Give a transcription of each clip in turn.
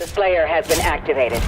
The Slayer has been activated.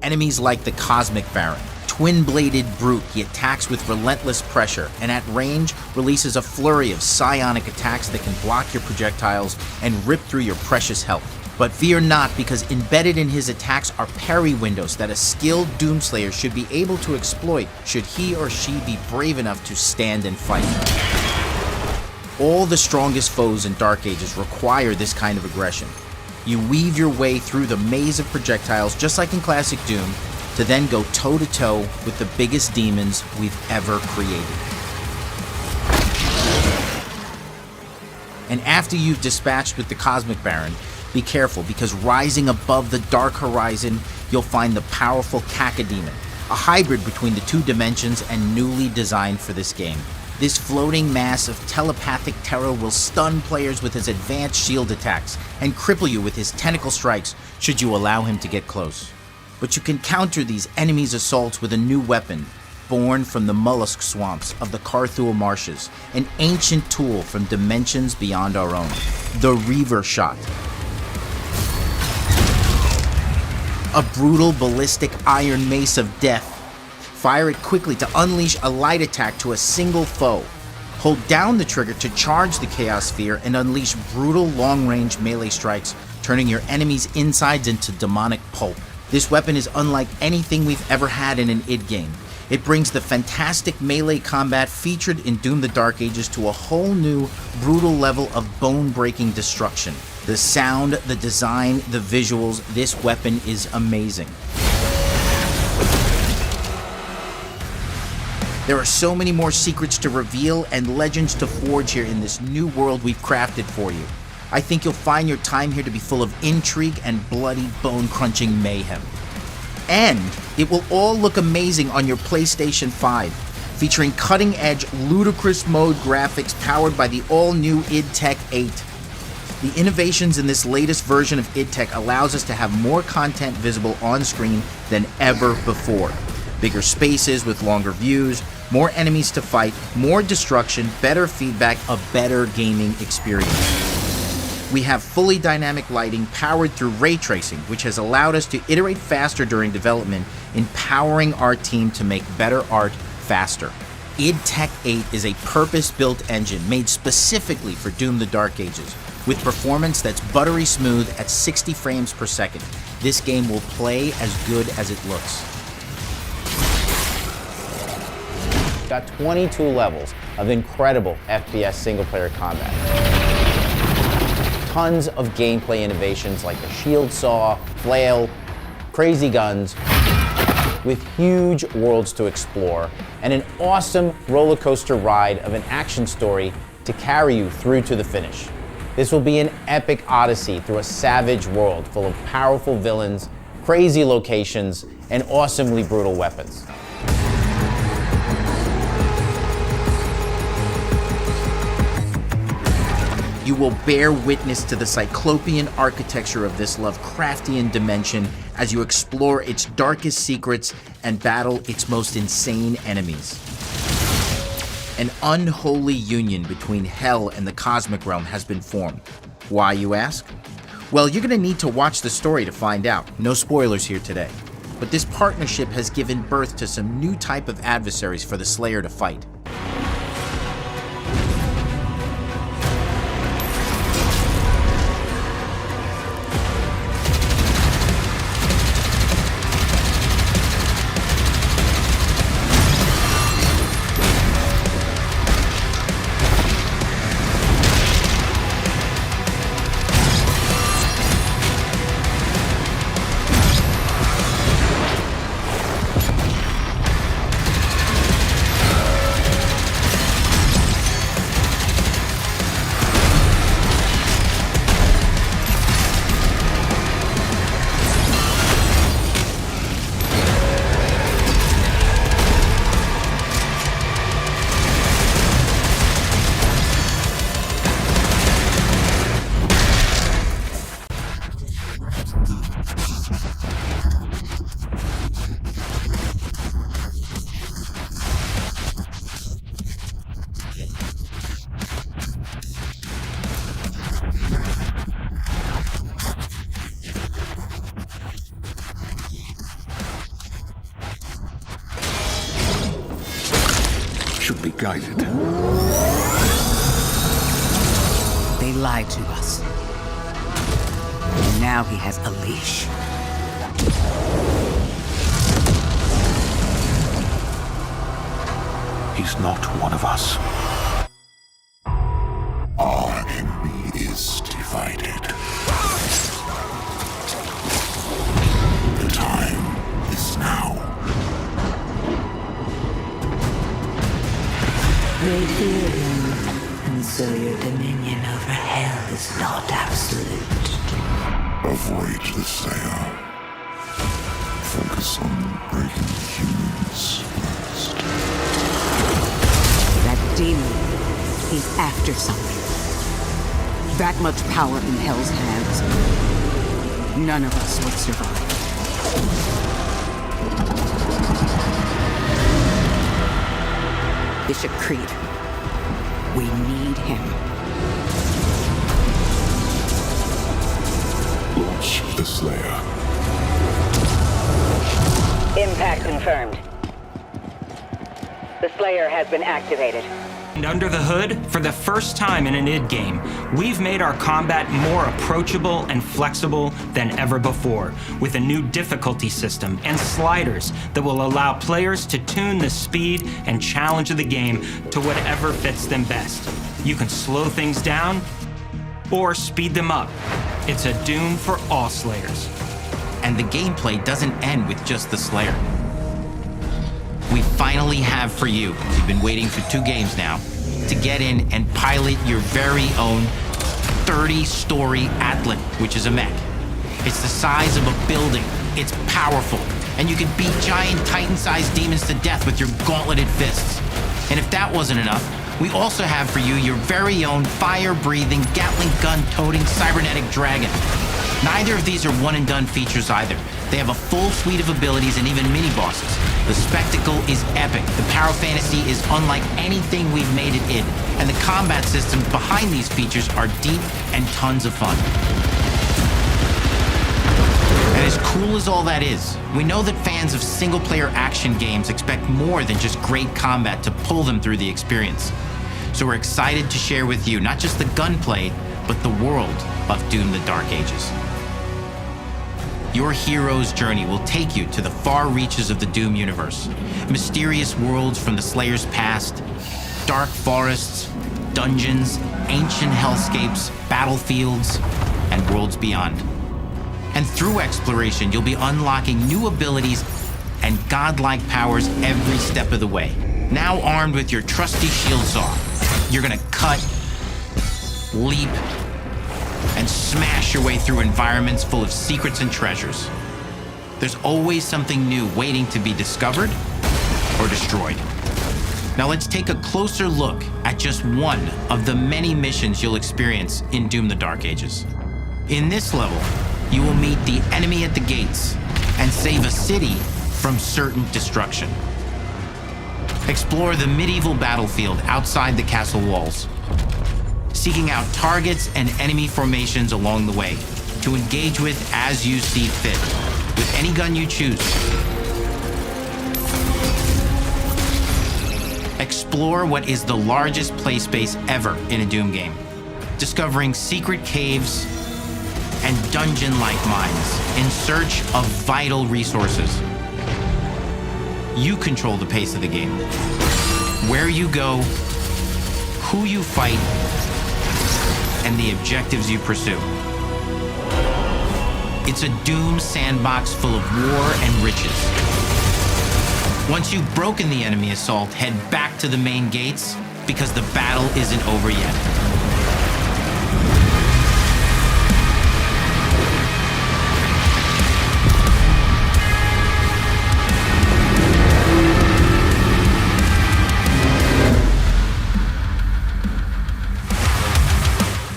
Enemies like the Cosmic Baron. Twin-bladed brute, he attacks with relentless pressure, and at range releases a flurry of psionic attacks that can block your projectiles and rip through your precious health. But fear not, because embedded in his attacks are parry windows that a skilled Doomslayer should be able to exploit should he or she be brave enough to stand and fight. All the strongest foes in Dark Ages require this kind of aggression. You weave your way through the maze of projectiles just like in classic Doom, to then go toe-to-toe with the biggest demons we've ever created. And after you've dispatched with the Cosmic Baron, be careful, because rising above the dark horizon, you'll find the powerful Kaca demon, a hybrid between the two dimensions and newly designed for this game. This floating mass of telepathic terror will stun players with his advanced shield attacks and cripple you with his tentacle strikes should you allow him to get close. But you can counter these enemies' assaults with a new weapon, born from the mollusk swamps of the Carthul marshes, an ancient tool from dimensions beyond our own, the Reaver shot. A brutal ballistic iron mace of death. Fire it quickly to unleash a light attack to a single foe. Hold down the trigger to charge the Chaos Sphere and unleash brutal long-range melee strikes, turning your enemy's insides into demonic pulp. This weapon is unlike anything we've ever had in an id game. It brings the fantastic melee combat featured in Doom the Dark Ages to a whole new, brutal level of bone-breaking destruction. The sound, the design, the visuals, this weapon is amazing. There are so many more secrets to reveal and legends to forge here in this new world we've crafted for you. I think you'll find your time here to be full of intrigue and bloody, bone-crunching mayhem. And it will all look amazing on your PlayStation 5, featuring cutting-edge, ludicrous mode graphics powered by the all-new IdTech 8. The innovations in this latest version of IdTech allows us to have more content visible on screen than ever before. Bigger spaces with longer views, more enemies to fight, more destruction, better feedback, a better gaming experience. We have fully dynamic lighting powered through ray tracing, which has allowed us to iterate faster during development, empowering our team to make better art faster. IdTech 8 is a purpose-built engine made specifically for Doom: The Dark Ages, with performance that's buttery smooth at 60 frames per second. This game will play as good as it looks. Got 22 levels of incredible FPS single-player combat. Tons of gameplay innovations like the shield saw, flail, crazy guns, with huge worlds to explore, and an awesome roller coaster ride of an action story to carry you through to the finish. This will be an epic odyssey through a savage world full of powerful villains, crazy locations, and awesomely brutal weapons. You will bear witness to the cyclopean architecture of this Lovecraftian dimension as you explore its darkest secrets and battle its most insane enemies. An unholy union between hell and the cosmic realm has been formed. Why, you ask? Well, you're going to need to watch the story to find out. No spoilers here today. But this partnership has given birth to some new type of adversaries for the Slayer to fight. Should be guided. They lied to us. And now he has a leash. He's not one of us. Our enemy is divided. The time is now. They fear him, and so your dominion over hell is not absolute. Avoid the Slayer. Focus on breaking humans first. That demon, he's after something. That much power in Hell's hands. None of us would survive. Bishop Creed, we need him. Launch the Slayer. Impact confirmed. The Slayer has been activated. And under the hood, for the first time in an id game, we've made our combat more approachable and flexible than ever before, with a new difficulty system and sliders that will allow players to tune the speed and challenge of the game to whatever fits them best. You can slow things down or speed them up. It's a Doom for all Slayers. And the gameplay doesn't end with just the Slayer. We finally have for you, you've been waiting for 2 games now, to get in and pilot your very own 30-story Atlan, which is a mech. It's the size of a building, it's powerful, and you can beat giant Titan-sized demons to death with your gauntleted fists. And if that wasn't enough, we also have for you your very own fire-breathing, Gatling gun-toting cybernetic dragon. Neither of these are one-and-done features either. They have a full suite of abilities and even mini-bosses. The spectacle is epic, the power fantasy is unlike anything we've made at id, and the combat systems behind these features are deep and tons of fun. And as cool as all that is, we know that fans of single-player action games expect more than just great combat to pull them through the experience. So we're excited to share with you not just the gunplay, but the world of Doom: The Dark Ages. Your hero's journey will take you to the far reaches of the Doom universe. Mysterious worlds from the Slayer's past, dark forests, dungeons, ancient hellscapes, battlefields, and worlds beyond. And through exploration, you'll be unlocking new abilities and godlike powers every step of the way. Now armed with your trusty shield saw, you're gonna cut, leap, and smash your way through environments full of secrets and treasures. There's always something new waiting to be discovered or destroyed. Now let's take a closer look at just one of the many missions you'll experience in Doom: The Dark Ages. In this level, you will meet the enemy at the gates and save a city from certain destruction. Explore the medieval battlefield outside the castle walls, seeking out targets and enemy formations along the way to engage with as you see fit, with any gun you choose. Explore what is the largest play space ever in a Doom game, discovering secret caves and dungeon-like mines in search of vital resources. You control the pace of the game. Where you go, who you fight, and the objectives you pursue. It's a Doom sandbox full of war and riches. Once you've broken the enemy assault, head back to the main gates because the battle isn't over yet.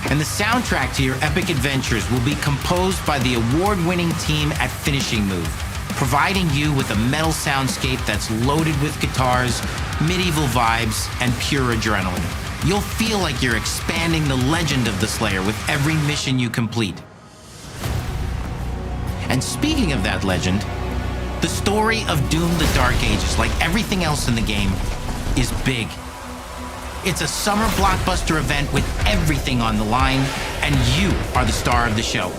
And the soundtrack to your epic adventures will be composed by the award-winning team at Finishing Move, providing you with a metal soundscape that's loaded with guitars, medieval vibes, and pure adrenaline. You'll feel like you're expanding the legend of the Slayer with every mission you complete. And speaking of that legend, the story of Doom: The Dark Ages, like everything else in the game, is big. It's a summer blockbuster event with everything on the line, and you are the star of the show.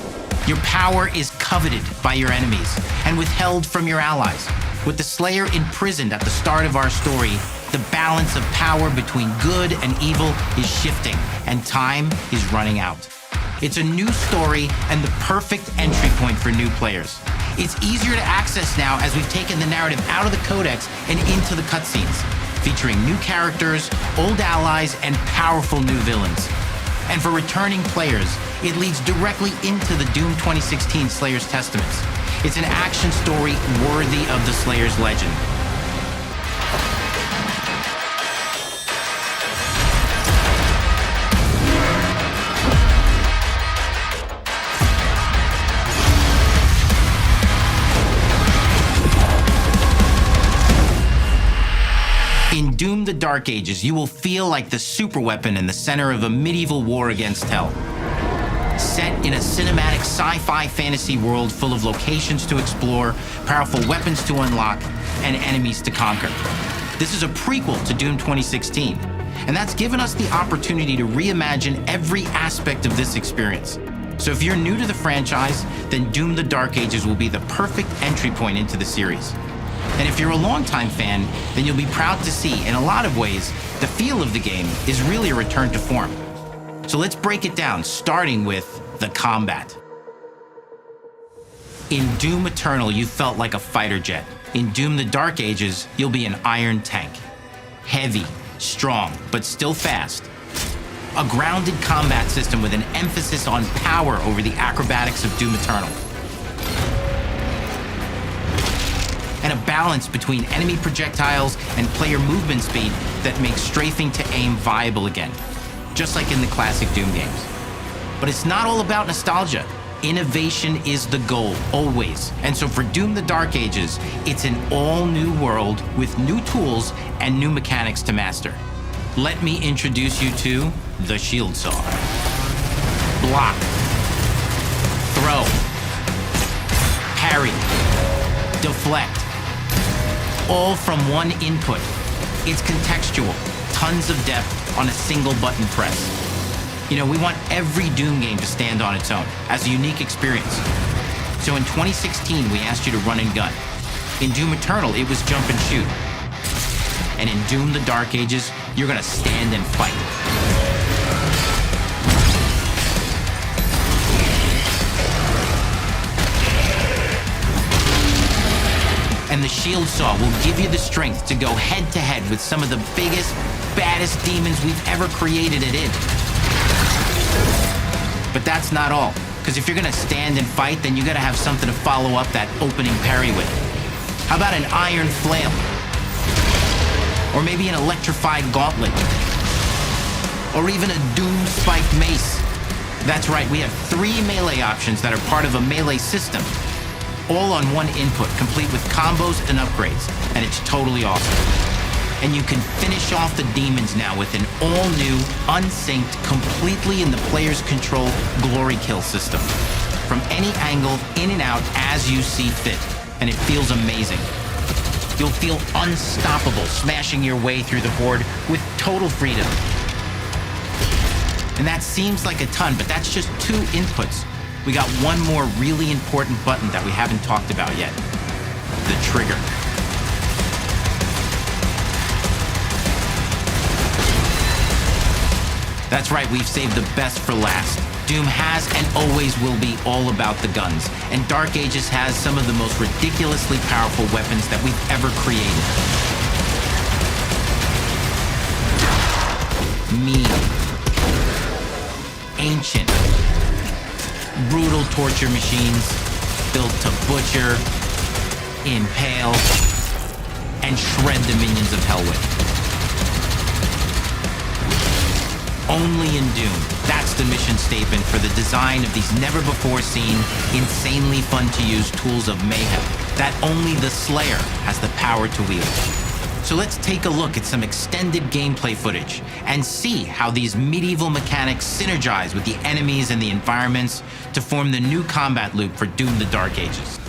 Your power is coveted by your enemies and withheld from your allies. With the Slayer imprisoned at the start of our story, the balance of power between good and evil is shifting, and time is running out. It's a new story and the perfect entry point for new players. It's easier to access now as we've taken the narrative out of the codex and into the cutscenes, featuring new characters, old allies, and powerful new villains. And for returning players, it leads directly into the Doom 2016 Slayer's Testaments. It's an action story worthy of the Slayer's legend. In Doom: The Dark Ages, you will feel like the superweapon in the center of a medieval war against hell. Set in a cinematic sci-fi fantasy world full of locations to explore, powerful weapons to unlock, and enemies to conquer. This is a prequel to Doom 2016, and that's given us the opportunity to reimagine every aspect of this experience. So if you're new to the franchise, then Doom: The Dark Ages will be the perfect entry point into the series. And if you're a longtime fan, then you'll be proud to see, in a lot of ways, the feel of the game is really a return to form. So let's break it down, starting with the combat. In Doom Eternal, you felt like a fighter jet. In Doom: The Dark Ages, you'll be an iron tank. Heavy, strong, but still fast. A grounded combat system with an emphasis on power over the acrobatics of Doom Eternal. And a balance between enemy projectiles and player movement speed that makes strafing to aim viable again, just like in the classic Doom games. But it's not all about nostalgia. Innovation is the goal, always. And so for Doom the Dark Ages, it's an all-new world with new tools and new mechanics to master. Let me introduce you to the Shield Saw. Block. Throw. Parry. Deflect. All from one input. It's contextual, tons of depth on a single button press. You know, we want every Doom game to stand on its own as a unique experience. So in 2016, we asked you to run and gun. In Doom Eternal, it was jump and shoot. And in Doom the Dark Ages, you're gonna stand and fight. And the Shield Saw will give you the strength to go head to head with some of the biggest, baddest demons we've ever created at id. But that's not all, because if you're gonna stand and fight, then you gotta have something to follow up that opening parry with. How about an iron flail? Or maybe an electrified gauntlet? Or even a Doom spiked mace? That's right, we have 3 melee options that are part of a melee system, all on one input, complete with combos and upgrades, and it's totally awesome. And you can finish off the demons now with an all-new, unsynced, completely in the player's control glory kill system. From any angle, in and out, as you see fit, and it feels amazing. You'll feel unstoppable smashing your way through the horde with total freedom. And that seems like a ton, but that's just 2 inputs. We got one more really important button that we haven't talked about yet. The trigger. That's right, we've saved the best for last. Doom has and always will be all about the guns, and Dark Ages has some of the most ridiculously powerful weapons that we've ever created. Mean. Ancient. Brutal torture machines, built to butcher, impale, and shred the minions of hell with. Only in Doom, that's the mission statement for the design of these never-before-seen, insanely fun-to-use tools of mayhem that only the Slayer has the power to wield. So let's take a look at some extended gameplay footage and see how these medieval mechanics synergize with the enemies and the environments to form the new combat loop for Doom the Dark Ages.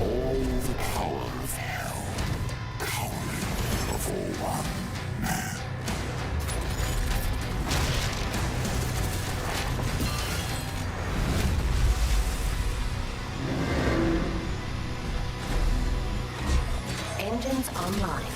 All the power of hell, cowering before one man. Engines online.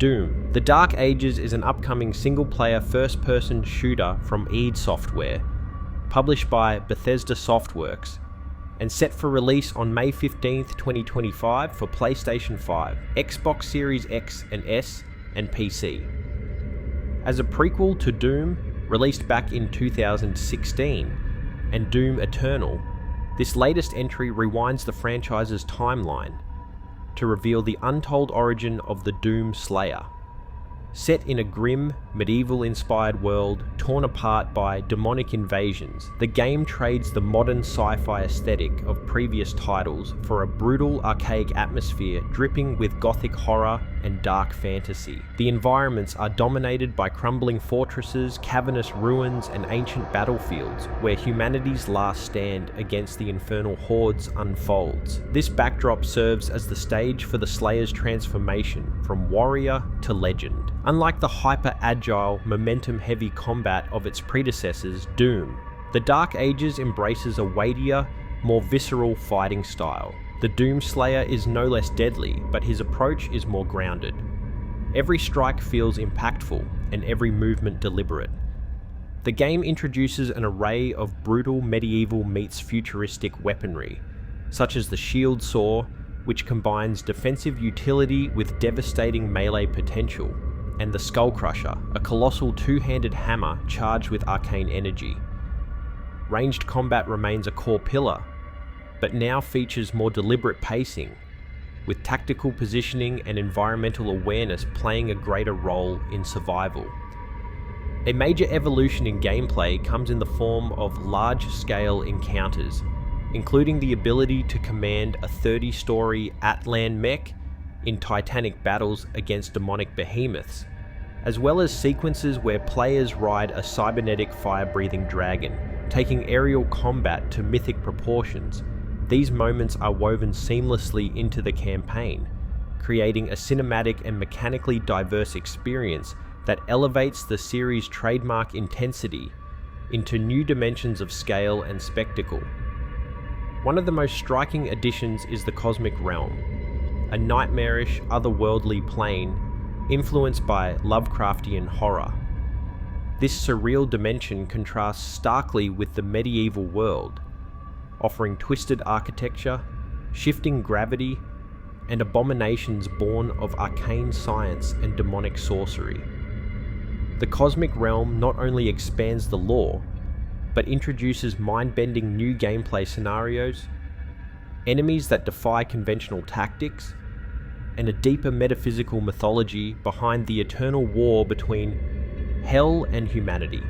Doom: The Dark Ages is an upcoming single-player first-person shooter from id Software, published by Bethesda Softworks, and set for release on May 15th, 2025 for PlayStation 5, Xbox Series X and S, and PC. As a prequel to Doom, released back in 2016, and Doom Eternal, this latest entry rewinds the franchise's timeline to reveal the untold origin of the Doom Slayer. Set in a grim, medieval-inspired world torn apart by demonic invasions, the game trades the modern sci-fi aesthetic of previous titles for a brutal, archaic atmosphere dripping with gothic horror and dark fantasy. The environments are dominated by crumbling fortresses, cavernous ruins, and ancient battlefields, where humanity's last stand against the infernal hordes unfolds. This backdrop serves as the stage for the Slayer's transformation from warrior to legend. Unlike the hyper-agile, momentum-heavy combat of its predecessors, Doom, The Dark Ages embraces a weightier, more visceral fighting style. The Doom Slayer is no less deadly, but his approach is more grounded. Every strike feels impactful, and every movement deliberate. The game introduces an array of brutal medieval meets futuristic weaponry, such as the shield saw, which combines defensive utility with devastating melee potential, and the Skull Crusher, a colossal two-handed hammer charged with arcane energy. Ranged combat remains a core pillar, but now features more deliberate pacing, with tactical positioning and environmental awareness playing a greater role in survival. A major evolution in gameplay comes in the form of large-scale encounters, including the ability to command a 30-story Atlan mech in titanic battles against demonic behemoths, as well as sequences where players ride a cybernetic fire-breathing dragon, taking aerial combat to mythic proportions. These moments are woven seamlessly into the campaign, creating a cinematic and mechanically diverse experience that elevates the series' trademark intensity into new dimensions of scale and spectacle. One of the most striking additions is the Cosmic Realm, a nightmarish, otherworldly plane influenced by Lovecraftian horror. This surreal dimension contrasts starkly with the medieval world, offering twisted architecture, shifting gravity, and abominations born of arcane science and demonic sorcery. The Cosmic Realm not only expands the lore, but introduces mind-bending new gameplay scenarios, enemies that defy conventional tactics, and a deeper metaphysical mythology behind the eternal war between hell and humanity.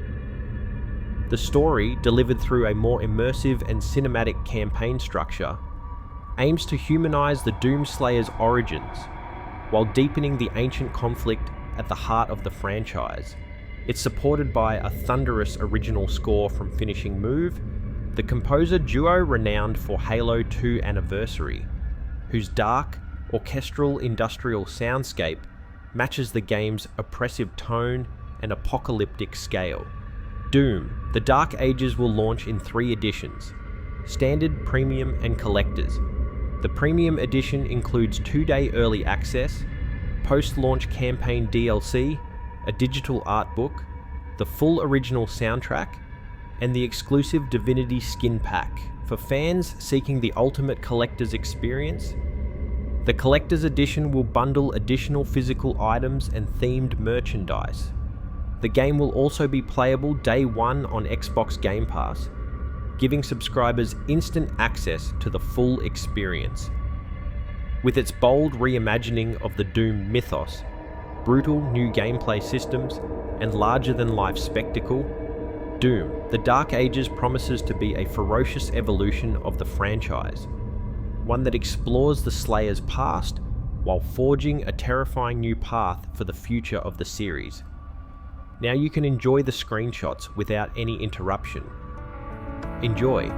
The story, delivered through a more immersive and cinematic campaign structure, aims to humanize the Doomslayer's origins, while deepening the ancient conflict at the heart of the franchise. It's supported by a thunderous original score from Finishing Move, the composer duo renowned for Halo 2 Anniversary, whose dark, orchestral industrial soundscape matches the game's oppressive tone and apocalyptic scale. Doom: The Dark Ages will launch in 3 editions: Standard, Premium, and Collectors. The Premium edition includes 2-day early access, post-launch campaign DLC, a digital art book, the full original soundtrack, and the exclusive Divinity skin pack. For fans seeking the ultimate collector's experience, the Collector's Edition will bundle additional physical items and themed merchandise. The game will also be playable day one on Xbox Game Pass, giving subscribers instant access to the full experience. With its bold reimagining of the Doom mythos, brutal new gameplay systems, and larger-than-life spectacle, Doom: The Dark Ages promises to be a ferocious evolution of the franchise, one that explores the Slayer's past while forging a terrifying new path for the future of the series. Now you can enjoy the screenshots without any interruption. Enjoy!